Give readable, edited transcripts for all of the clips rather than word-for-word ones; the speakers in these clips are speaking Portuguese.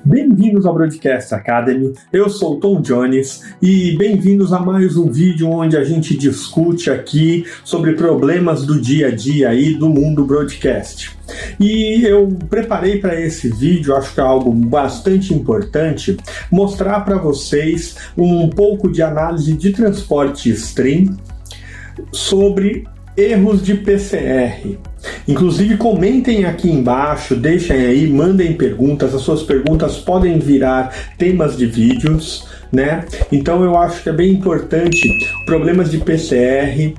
Bem-vindos ao Broadcast Academy, eu sou o Tom Jones e bem-vindos a mais um vídeo onde a gente discute aqui sobre problemas do dia a dia aí do mundo broadcast. E eu preparei para esse vídeo, acho que é algo bastante importante, mostrar para vocês um pouco de análise de transporte stream sobre erros de PCR. Inclusive comentem aqui embaixo, deixem aí, mandem perguntas, as suas perguntas podem virar temas de vídeos, né? Então eu acho que é bem importante problemas de PCR,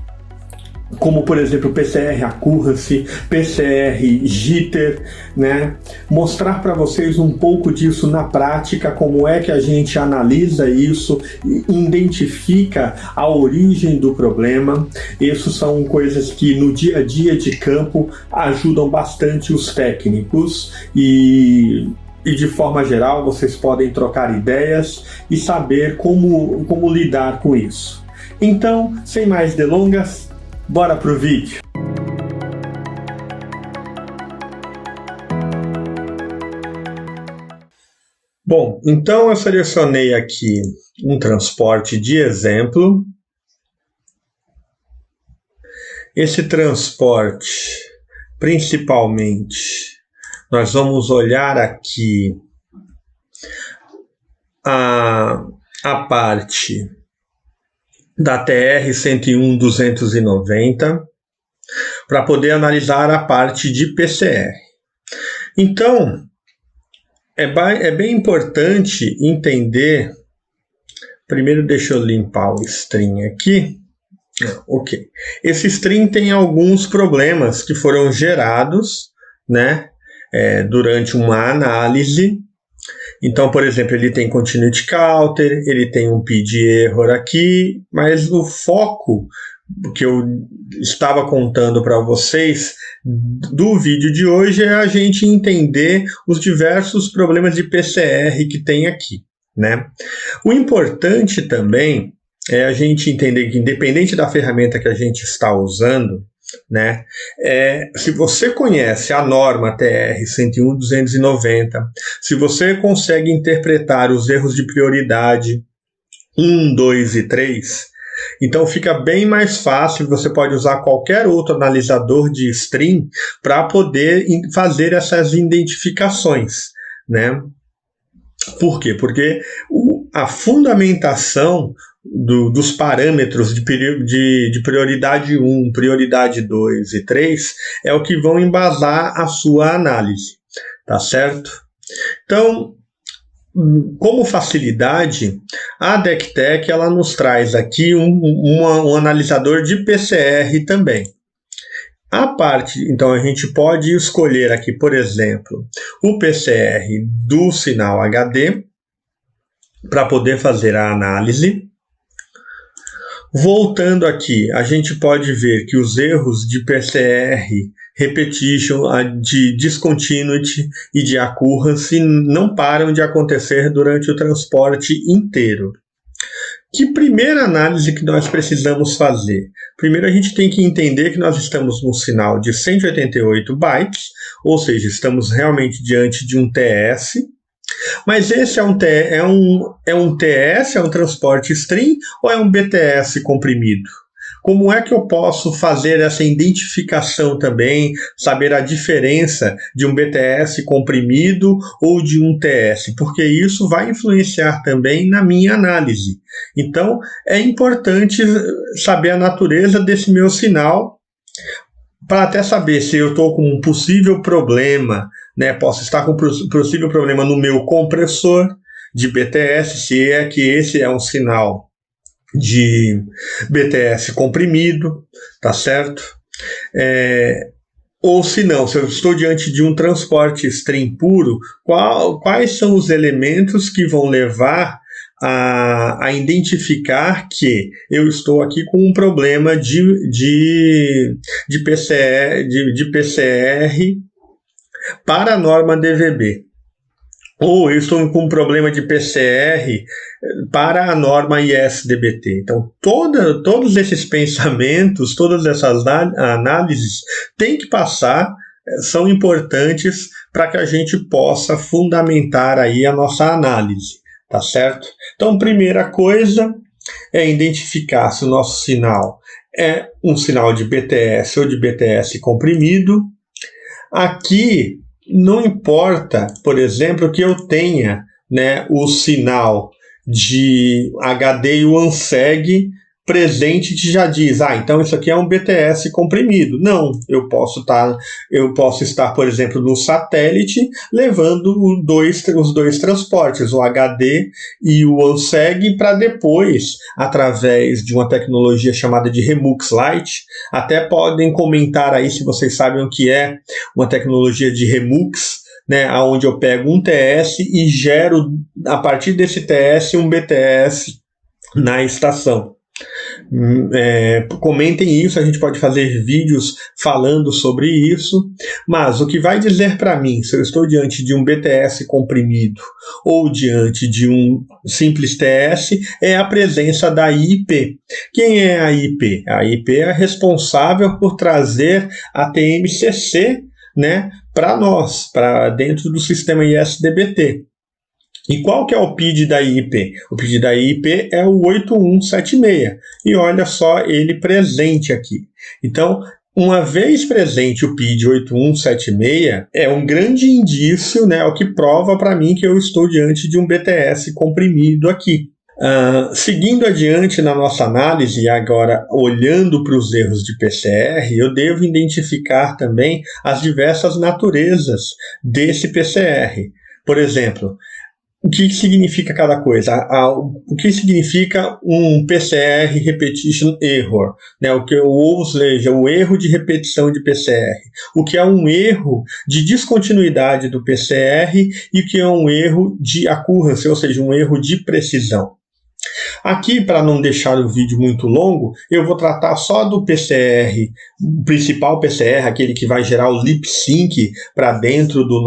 como por exemplo PCR Accuracy, PCR Jitter, né? Mostrar para vocês um pouco disso na prática, como é que a gente analisa isso, identifica a origem do problema. Isso são coisas que no dia a dia de campo ajudam bastante os técnicos e de forma geral vocês podem trocar ideias e saber como lidar com isso. Então, sem mais delongas, bora pro vídeo! Bom, então eu selecionei aqui um transporte de exemplo. Esse transporte, principalmente, nós vamos olhar aqui a parte da TR-101-290 para poder analisar a parte de PCR. Então, é bem importante entender. Primeiro deixa eu limpar o stream aqui. Ok. Esse stream tem alguns problemas que foram gerados, né, durante uma análise. Então, por exemplo, ele tem continuity counter, ele tem um PID error aqui, mas o foco que eu estava contando para vocês do vídeo de hoje é a gente entender os diversos problemas de PCR que tem aqui, né? O importante também é a gente entender que, independente da ferramenta que a gente está usando, né, se você conhece a norma TR-101-290, se você consegue interpretar os erros de prioridade 1, 2 e 3, então fica bem mais fácil, você pode usar qualquer outro analisador de stream para poder fazer essas identificações, né? Por quê? Porque a fundamentação dos parâmetros de prioridade 1, prioridade 2 e 3 é o que vão embasar a sua análise, tá certo? Então, como facilidade, a DECTEC ela nos traz aqui um analisador de PCR também. Então a gente pode escolher aqui, por exemplo, o PCR do sinal HD para poder fazer a análise. Voltando aqui, a gente pode ver que os erros de PCR, repetition, de discontinuity e de accuracy não param de acontecer durante o transporte inteiro. Que primeira análise que nós precisamos fazer? Primeiro a gente tem que entender que nós estamos num sinal de 188 bytes, ou seja, estamos realmente diante de um TS. Mas esse é um TS, é um transporte stream ou é um BTS comprimido? Como é que eu posso fazer essa identificação também, saber a diferença de um BTS comprimido ou de um TS? Porque isso vai influenciar também na minha análise. Então, é importante saber a natureza desse meu sinal para até saber se eu estou com um possível problema, né? Posso estar com um possível problema no meu compressor de BTS, se é que esse é um sinal de BTS comprimido, tá certo? Ou se não, se eu estou diante de um transporte stream puro, quais são os elementos que vão levar a identificar que eu estou aqui com um problema de PCR para a norma DVB. Ou eu estou com um problema de PCR para a norma ISDBT. Então, todos esses pensamentos, todas essas análises têm que passar, são importantes para que a gente possa fundamentar aí a nossa análise, tá certo? Então, primeira coisa é identificar se o nosso sinal é um sinal de BTS ou de BTS comprimido. Aqui não importa, por exemplo, que eu tenha, né, o sinal de HD e o ANSEG presente que já diz, então isso aqui é um BTS comprimido. Não, eu posso estar, por exemplo, no satélite levando os dois transportes, o HD e o ANSEG, para depois, através de uma tecnologia chamada de Remux Lite, até podem comentar aí se vocês sabem o que é uma tecnologia de Remux, né, onde eu pego um TS e gero, a partir desse TS, um BTS na estação. Comentem isso, a gente pode fazer vídeos falando sobre isso, mas o que vai dizer para mim se eu estou diante de um BTS comprimido ou diante de um simples TS é a presença da IP. Quem é a IP? A IP é responsável por trazer a TMCC, né, para nós, para dentro do sistema ISDBT. E qual que é o PID da IP? O PID da IP é o 8176. E olha só ele presente aqui. Então, uma vez presente o PID 8176, é um grande indício, né, o que prova para mim que eu estou diante de um BTS comprimido aqui. Seguindo adiante na nossa análise, e agora olhando para os erros de PCR, eu devo identificar também as diversas naturezas desse PCR. Por exemplo, o que significa cada coisa? O que significa um PCR Repetition Error? Né? Ou seja, o erro de repetição de PCR. O que é um erro de descontinuidade do PCR e o que é um erro de accuracy, ou seja, um erro de precisão. Aqui, para não deixar o vídeo muito longo, eu vou tratar só do PCR, o principal PCR, aquele que vai gerar o lip sync para dentro do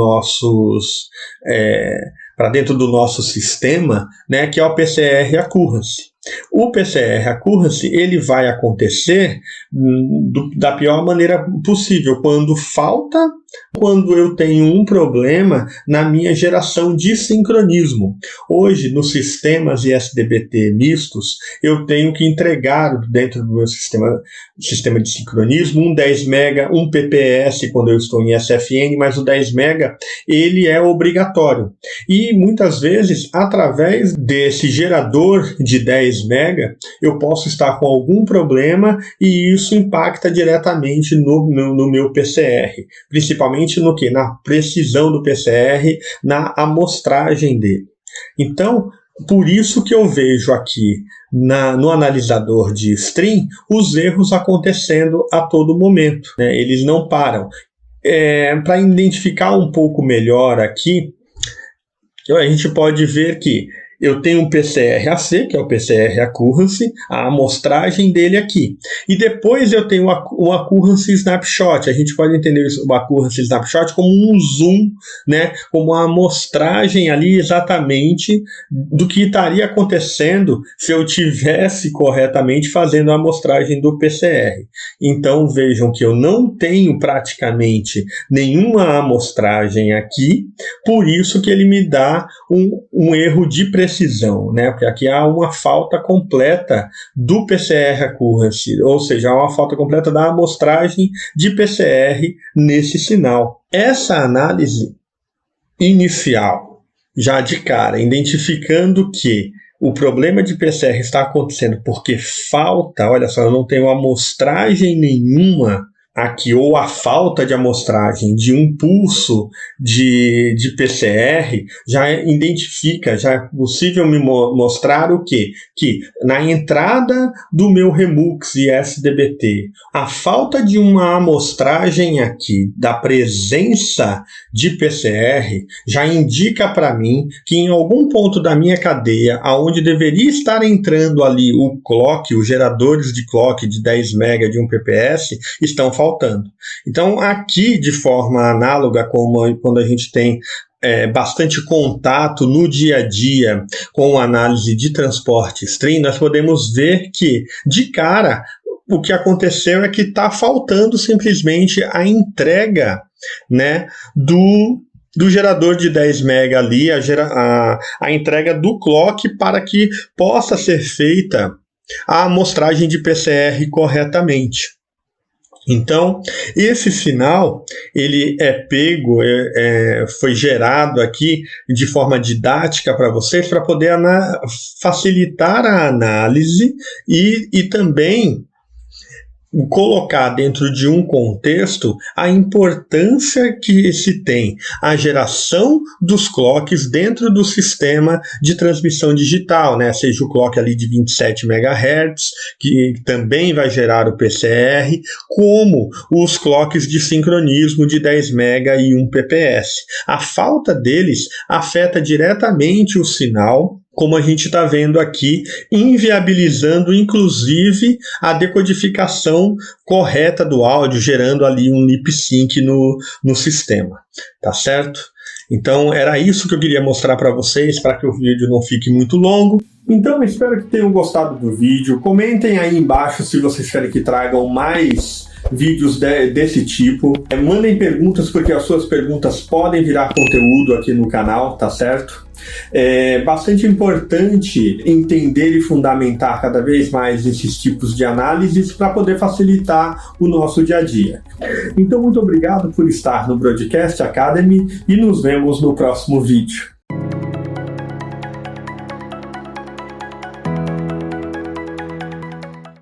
nosso sistema, né, que é o PCR Accuracy. O PCR Accuracy, ele vai acontecer da pior maneira possível, quando eu tenho um problema na minha geração de sincronismo. Hoje, nos sistemas ISDBT mistos, eu tenho que entregar dentro do meu sistema de sincronismo um 10 MB, um PPS quando eu estou em SFN, mas o 10 MB ele é obrigatório. E muitas vezes, através desse gerador de 10 MB, eu posso estar com algum problema e isso impacta diretamente no meu PCR, principalmente no que? Na precisão do PCR, na amostragem dele. Então, por isso que eu vejo aqui no analisador de stream os erros acontecendo a todo momento, né? Eles não param. Para identificar um pouco melhor aqui, a gente pode ver que eu tenho um PCR-AC, que é o PCR Accuracy, a amostragem dele aqui. E depois eu tenho o Accuracy Snapshot. A gente pode entender o Accuracy Snapshot como um zoom, né? Como uma amostragem ali exatamente do que estaria acontecendo se eu tivesse corretamente fazendo a amostragem do PCR. Então vejam que eu não tenho praticamente nenhuma amostragem aqui, por isso que ele me dá um erro de precisão, né? Porque aqui há uma falta completa do PCR Accuracy, ou seja, há uma falta completa da amostragem de PCR nesse sinal. Essa análise inicial, já de cara, identificando que o problema de PCR está acontecendo porque falta, olha só, eu não tenho amostragem nenhuma aqui, ou a falta de amostragem de um pulso de PCR, já identifica, já é possível me mostrar o quê? Que na entrada do meu Remux ISDBT, a falta de uma amostragem aqui da presença de PCR já indica para mim que em algum ponto da minha cadeia, aonde deveria estar entrando ali o clock, os geradores de clock de 10 MB de um PPS, estão faltando. Então, aqui, de forma análoga, como quando a gente tem bastante contato no dia a dia com análise de transporte stream, nós podemos ver que, de cara, o que aconteceu é que está faltando simplesmente a entrega, né, do do gerador de 10 MB ali, a entrega do clock para que possa ser feita a amostragem de PCR corretamente. Então, esse sinal, ele é pego, foi gerado aqui de forma didática para vocês, para poder facilitar a análise e também colocar dentro de um contexto a importância que se tem a geração dos clocks dentro do sistema de transmissão digital, né? Seja o clock ali de 27 MHz, que também vai gerar o PCR, como os clocks de sincronismo de 10 MB e 1 PPS. A falta deles afeta diretamente o sinal, como a gente está vendo aqui, inviabilizando inclusive a decodificação correta do áudio, gerando ali um lip sync no sistema, tá certo? Então era isso que eu queria mostrar para vocês, para que o vídeo não fique muito longo. Então espero que tenham gostado do vídeo. Comentem aí embaixo se vocês querem que tragam mais vídeos desse tipo. Mandem perguntas, porque as suas perguntas podem virar conteúdo aqui no canal, tá certo? É bastante importante entender e fundamentar cada vez mais esses tipos de análises para poder facilitar o nosso dia a dia. Então, muito obrigado por estar no Broadcast Academy e nos vemos no próximo vídeo.